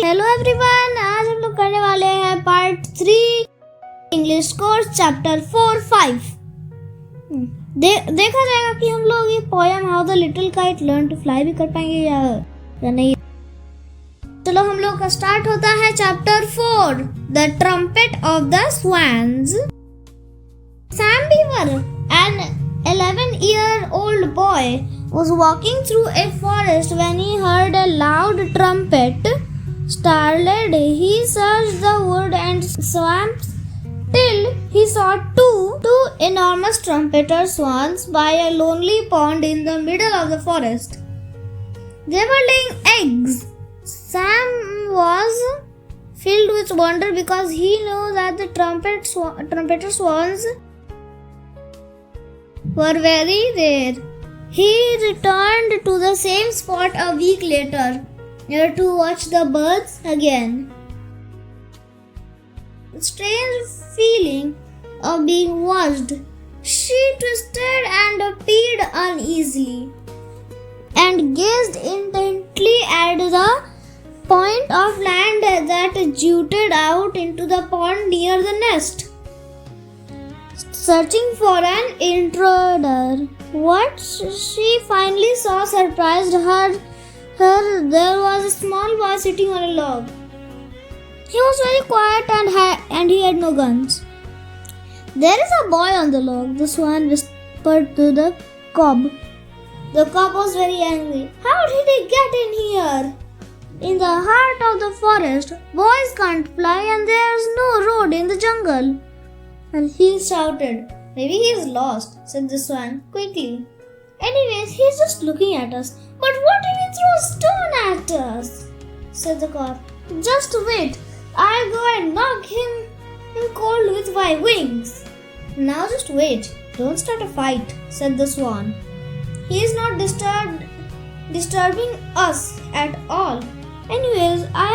Hello everyone, आज हम लोग करने वाले हैं पार्ट 3 इंग्लिश कोर्स चैप्टर 4-5। देखा जाएगा कि हम लोग ये poem how the little kite learn to fly भी कर पाएंगे या नहीं। चलो हम लोग का स्टार्ट होता है chapter 4 the trumpet of the swans. Sam beaver, an 11-year-old boy, was walking through a forest when he heard a loud trumpet. Startled, he searched the wood and swamps till he saw two enormous trumpeter swans by a lonely pond in the middle of the forest. They were laying eggs. Sam was filled with wonder because he knew that the trumpeter swans were very rare. He returned to the same spot a week later to watch the birds again. The strange feeling of being watched, she twisted and peed uneasily and gazed intently at the point of land that jutted out into the pond near the nest, searching for an intruder. What she finally saw surprised her. There was a small boy sitting on a log. He was very quiet and he had no guns. "There is a boy on the log," the swan whispered to the cob. The cob was very angry. "How did he get in here? In the heart of the forest, boys can't fly and there's no road in the jungle." And he shouted. "Maybe he is lost," said the swan quickly. "Anyways, he's just looking at us." "But what if he throws a stone at us?" said the cob. "Just wait. I'll go and knock him cold with my wings." "Now just wait. Don't start a fight," said the swan. "He is not disturbing us at all. Anyways, I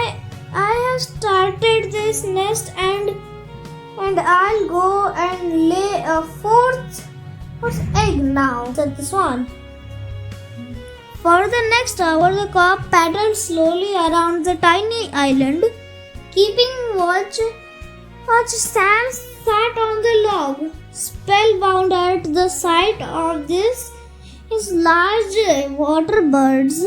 have started this nest and I'll go and lay a fourth egg now," said the swan. For the next hour, the cob paddled slowly around the tiny island, keeping watch. Sam sat on the log, spellbound at the sight of his large water birds.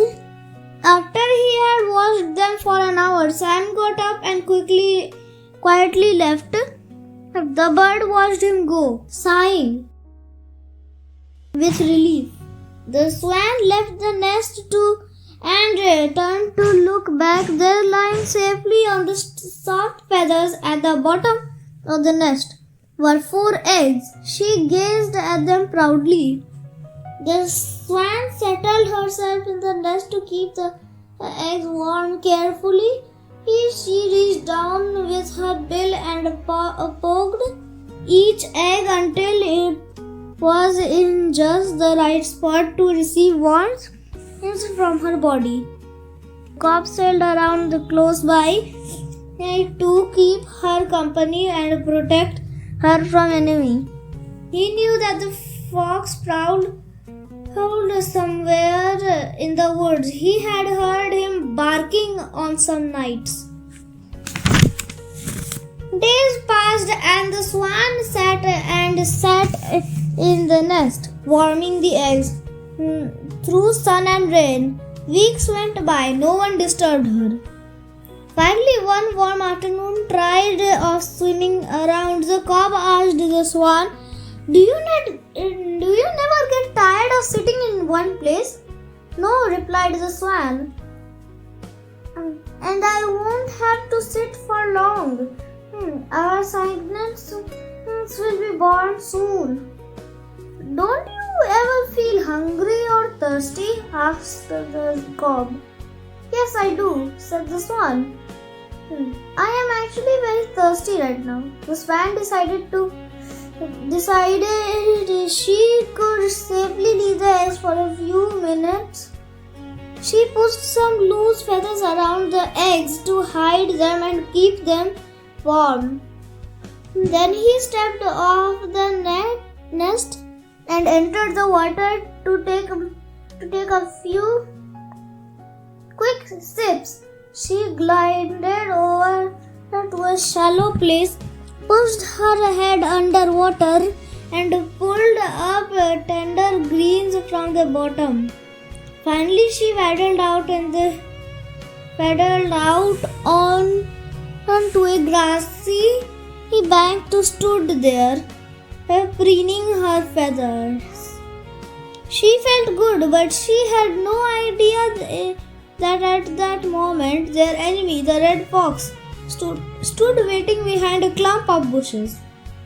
After he had watched them for an hour, Sam got up and quietly left. The bird watched him go, sighing with relief. The swan left the nest and turned to look back. There, lying safely on the soft feathers at the bottom of the nest, were 4 eggs. She gazed at them proudly. The swan settled herself in the nest to keep the eggs warm. Carefully, she reached down with her bill and poked each egg until it was in just the right spot to receive warmth from her body. Cob sailed around close by to keep her company and protect her from enemy. He knew that the fox prowled somewhere in the woods. He had heard him barking on some nights. Days passed and the swan sat in the nest, warming the eggs through sun and rain. Weeks went by. No one disturbed her. Finally, one warm afternoon, tired of swimming around, the cob asked the swan, Do you never get tired of sitting in one place?" "No," replied the swan. "And I won't have to sit for long. Our cygnets will be born soon." "Don't you ever feel hungry or thirsty?" asked the cob. "Yes, I do," said the swan. "I am actually very thirsty right now." The swan decided she could safely leave the eggs for a few minutes. She pushed some loose feathers around the eggs to hide them and keep them warm. Then he stepped off the nest and entered the water to take a few quick sips. She glided over to a shallow place, pushed her head under water, and pulled up tender greens from the bottom. Finally, she paddled out onto a grassy bank to stood there, preening her feathers. She felt good, but she had no idea that at that moment their enemy, the red fox, stood waiting behind a clump of bushes.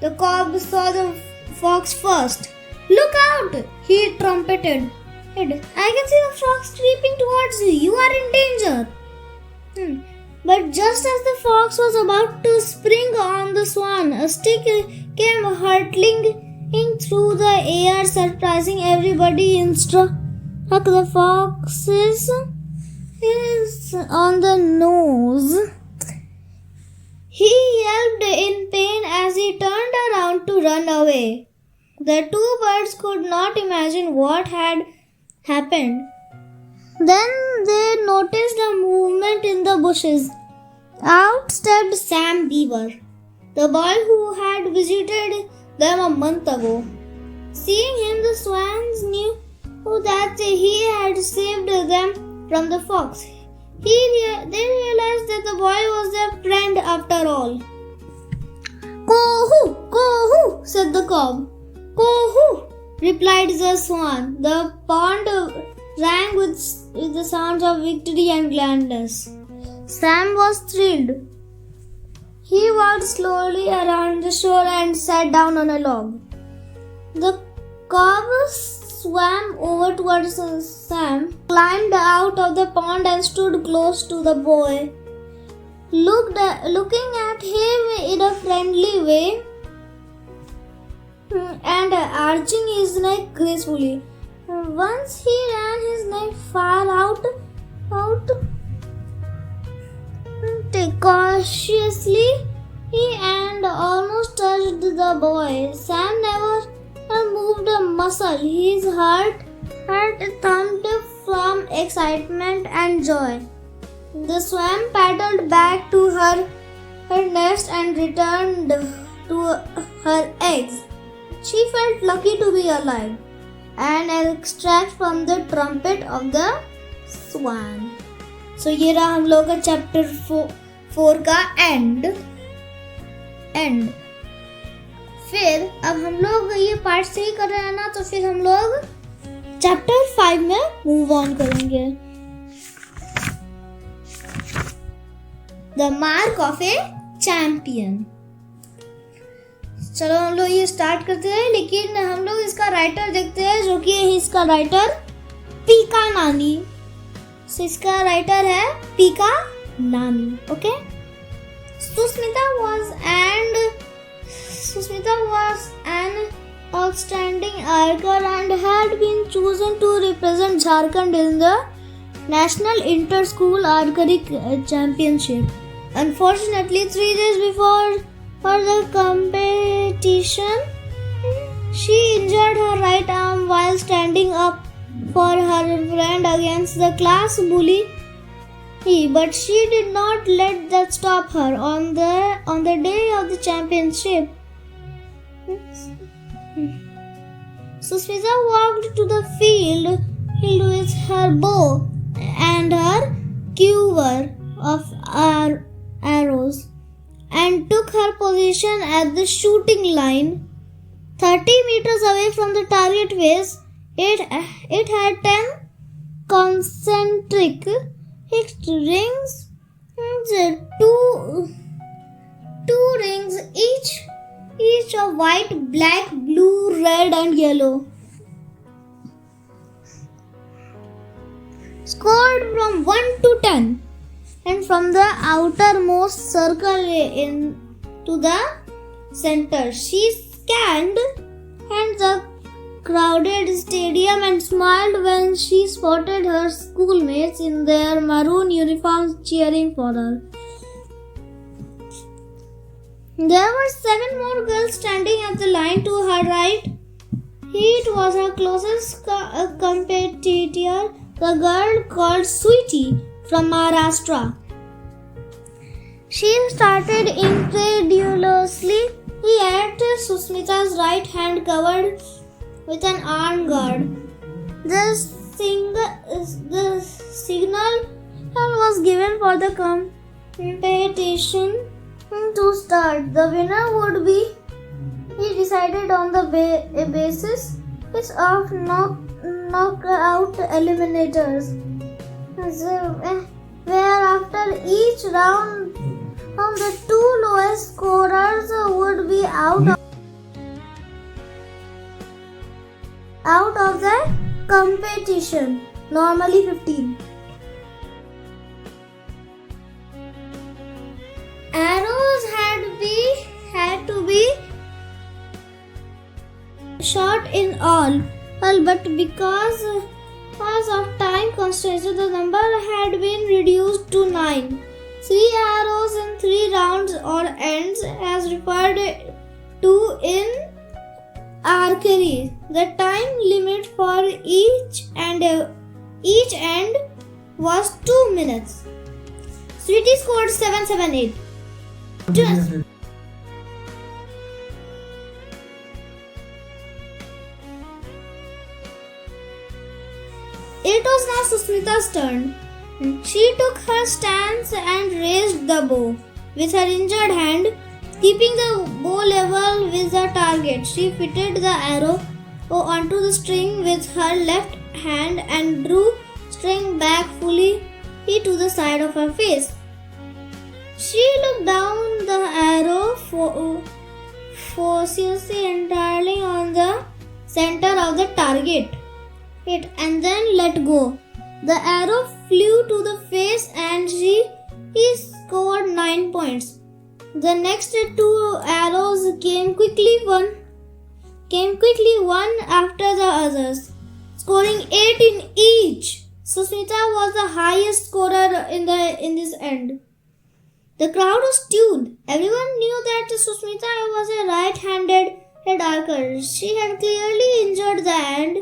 The cob saw the fox first. "Look out!" he trumpeted. "I can see the fox creeping towards you. You are in danger." But just as the fox was about to spring on the swan, a stick came hurtling through the air, surprising everybody. Struck the fox is on the nose. He yelped in pain as he turned around to run away. The two birds could not imagine what had happened. Then they noticed a movement in the bushes. Out stepped Sam Beaver, the boy who had visited them a month ago. Seeing him, the swans knew that he had saved them from the fox. They realized that the boy was their friend after all. "Kohoo! Kohoo!" said the cob. "Kohoo!" replied the swan. The pond rang with the sounds of victory and gladness. Sam was thrilled. He walked slowly around the shore and sat down on a log. The cob swam over towards Sam, climbed out of the pond and stood close to the boy, looking at him in a friendly way and arching his neck gracefully. Once he ran his neck far out cautiously and almost touched the boy. Sam never moved a muscle. His heart thumped from excitement and joy. The swan paddled back to her nest and returned to her eggs. She felt lucky to be alive. An extract from the trumpet of the swan. So ये रहा हम लोग का chapter 4 का and. फिर अब हम लोग ये पार्ट 3 कर रहे हैं ना, तो फिर हम लोग चैप्टर 5 में मूव ऑन करेंगे. The mark of A champion. चलो हम लोग ये स्टार्ट करते हैं, लेकिन हम लोग इसका राइटर देखते हैं, जो कि इसका राइटर पीका नानी. So, इसका राइटर है पीका नानी. Okay. Susmita was an outstanding archer and had been chosen to represent Jharkhand in the National Inter-School Archery Championship. Unfortunately, 3 days before the competition, she injured her right arm while standing up for her friend against the class bully. But she did not let that stop her. On the day of the championship, Susmita walked to the field with her bow and her quiver of arrows and took her position at the shooting line 30 meters away from the target base. It had 10 concentric rings, two rings each of white, black, blue, red and yellow. Scored from 1 to 10, and from the outermost circle to the center. She scanned the crowded stadium and smiled when she spotted her schoolmates in their maroon uniforms cheering for her. There were 7 more girls standing at the line to her right. It was her closest competitor, the girl called Sweetie from Maharashtra. She started incredulously. He had Susmita's right hand covered with an arm guard. The signal was given for the competition to start. The winner would be he decided on the basis of knockout eliminators, where after each round the two lowest scorers would be out of the competition, normally 15. Arrows had to be shot in all, but because of time constraints, the number had been reduced to 9. 3 arrows in 3 rounds or ends, as referred to in archery. The time limit for each end was 2 minutes. Sweetie scored 778. It was now Susmita's turn. She took her stance and raised the bow with her injured hand, keeping the bow level with the target. She fitted the arrow onto the string with her left hand and drew string back fully to the side of her face. She looked down the arrow forcefully entirely on the center of the target, and then let go. The arrow flew to the face and he scored 9 points. The next 2 arrows came quickly one after the others, scoring 8 in each. Susmita was the highest scorer in this end. The crowd was tuned. Everyone knew that Susmita was a right-handed archer. She had clearly injured the hand,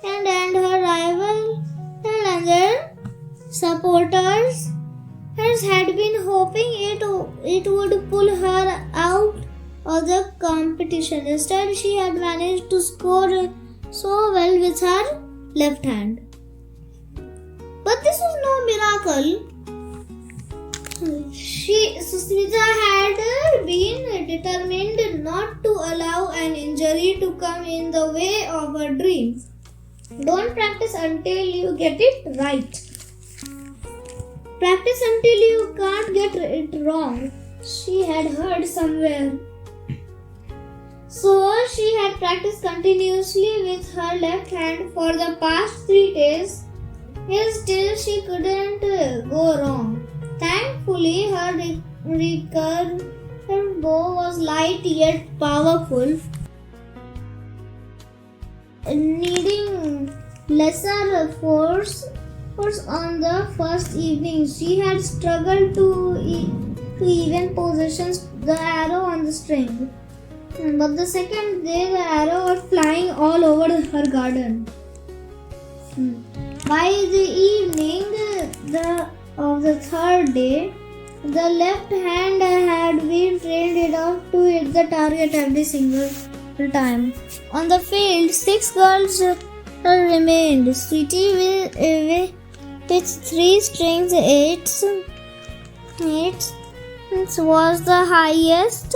and her rival and their supporters had been hoping it would pull her out of the competition. Instead, she had managed to score so well with her left hand. But this was no miracle. Susmita had been determined not to allow an injury to come in the way of her dream. Don't practice until you get it right. Practice until you can't get it wrong, she had heard somewhere. So she had practiced continuously with her left hand for the past 3 days. Yet still she couldn't go wrong. Thankfully, her recurve bow was light yet powerful, needing lesser force on the first evening. She had struggled to even position the arrow on the string. But the second day, the arrow was flying all over her garden. By the evening of the third day, the left hand had been trained enough to hit the target every single time. On the field, 6 girls remained. Sweetie with 3 strings, 8 was the highest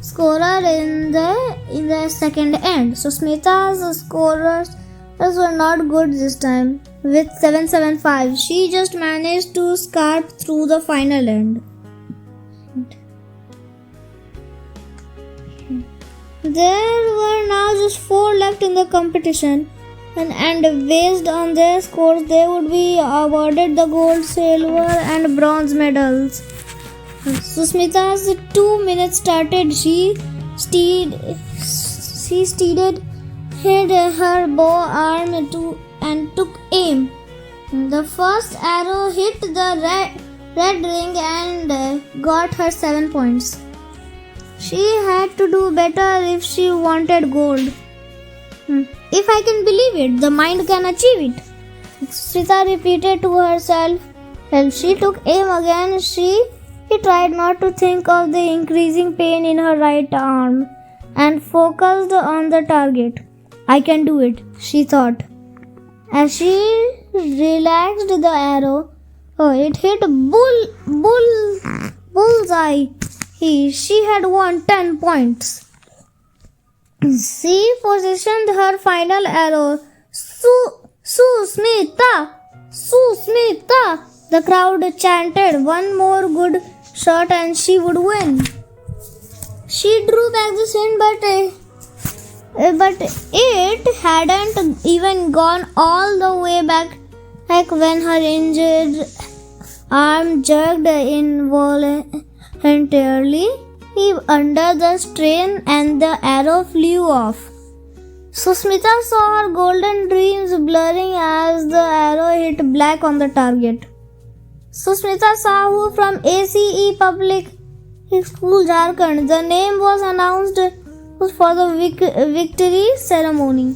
scorer in the second end. Susmita's scorers were not good this time. With 775, she just managed to scarp through the final end. There were now just 4 left in the competition, and based on their scores, they would be awarded the gold, silver, and bronze medals. Susmita's 2 minutes started. She steadied her bow arm and took aim. The first arrow hit the red ring and got her 7 points. She had to do better if she wanted gold. If I can believe it, the mind can achieve it, Sita repeated to herself. When she took aim again, she He tried not to think of the increasing pain in her right arm and focused on the target. I can do it, she thought. As she relaxed the arrow, it hit bullseye. She had won 10 points. She positioned her final arrow. Susmita! Susmita! The crowd chanted. One more good shot and she would win. She drew back the swing, but it hadn't even gone all the way back when her injured arm jerked involuntarily under the strain and the arrow flew off. Susmita saw her golden dreams blurring as the arrow hit black on the target. Susmita Sahu from ACE Public School, Jharkhand. The name was announced for the victory ceremony.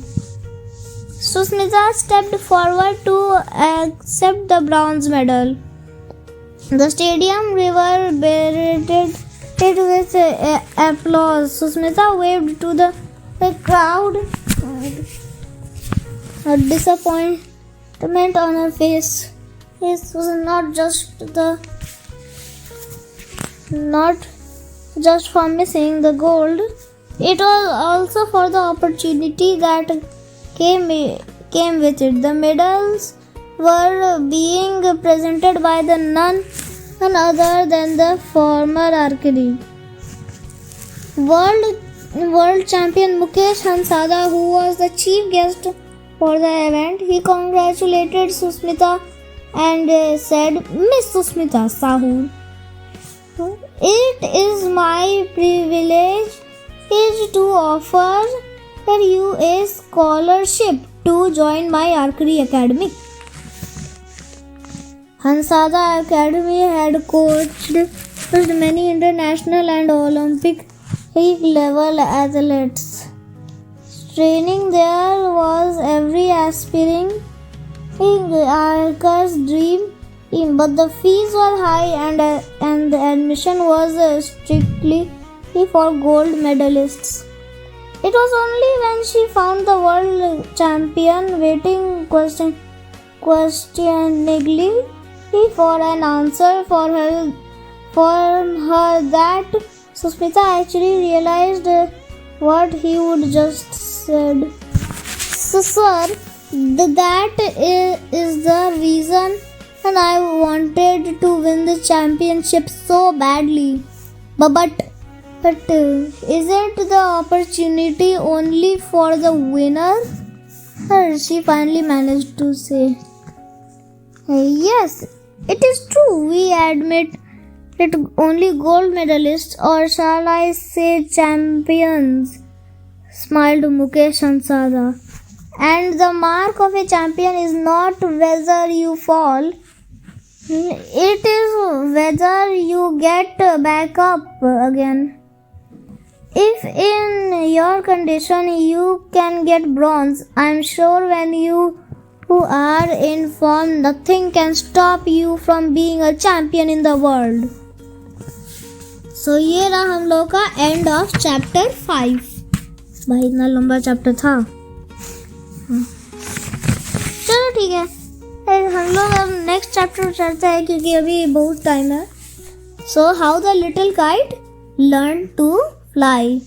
Susmita stepped forward to accept the bronze medal. The stadium reverberated with applause. Susmita waved to the crowd, a disappointment on her face. This was not just for missing the gold. It was also for the opportunity that came with it. The medals were being presented by none other than the former archery world champion Mukesh Hansada, who was the chief guest for the event. He congratulated Susmita and said, "Miss Susmita Sahu, it is my privilege to offer you a scholarship to join my archery academy." Hansada Academy had coached many international and Olympic level athletes. Training there was every aspiring archer's dream, but the fees were high and the admission was strictly for gold medalists. It was only when she found the world champion waiting questioningly for an answer from her that Susmita actually realized what he would just said. So, sir, that is the reason, and I wanted to win the championship so badly. But is it the opportunity only for the winner? She finally managed to say. Yes, it is true. We admit it only gold medalists, or shall I say champions, smiled Mukesh Hansada. And the mark of a champion is not whether you fall, it is whether you get back up again. If in your condition you can get bronze, I'm sure when you are in form, nothing can stop you from being a champion in the world. So ये रहा हम लोग का end of chapter 5. भाई इतना लंबा chapter था. चलो ठीक है, हम लोग अब नेक्स्ट चैप्टर चलते हैं क्योंकि अभी बहुत टाइम है. So how the little kite learn to fly.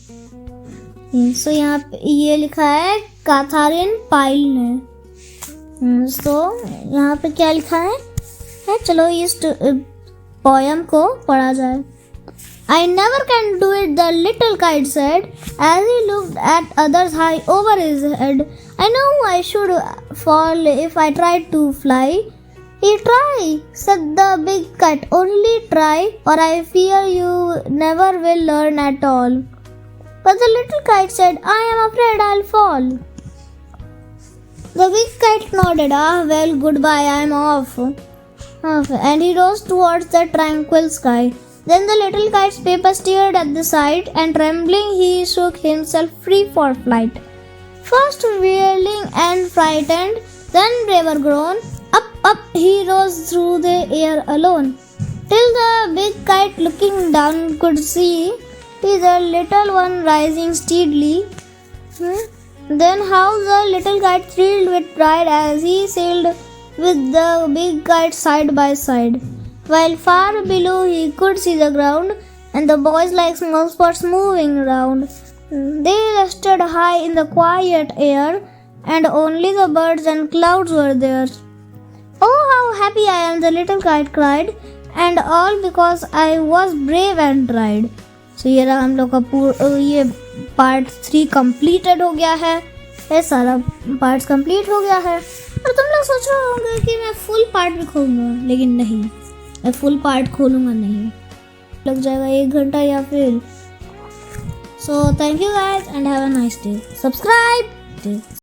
So यहाँ पे ये लिखा है कैथरीन पाइल ने. सो यहाँ पे क्या लिखा है चलो इस पोयम को पढ़ा जाए. I never can do it, the little kite said as he looked at others high over his head. I know I should fall if I tried to fly. Try, said the big kite. Only try, or I fear you never will learn at all. But the little kite said, I am afraid I'll fall. The big kite nodded. Well, goodbye, I'm off. And he rose towards the tranquil sky. Then the little kite's paper stared at the sight, and trembling he shook himself free for flight. First whirling and frightened, then braver grown, up he rose through the air alone. till the big kite looking down could see the little one rising steadily. Then how the little kite thrilled with pride as he sailed with the big kite side by side, while far below he could see the ground and the boys like small spots moving around. They rested high in the quiet air, and only the birds and clouds were there. Oh, how happy I am, the little kite cried, and all because I was brave and tried. So ये रहा हम लोग का ये part 3 completed हो गया है. ये सारा पार्ट्स कंप्लीट हो गया है. और तुम लोग सोच रहे होंगे कि मैं फुल पार्ट भी खोलूँगा, लेकिन नहीं, मैं फुल पार्ट खोलूँगा नहीं, लग जाएगा 1 घंटा या फिर. So thank you guys and have a nice day. Subscribe.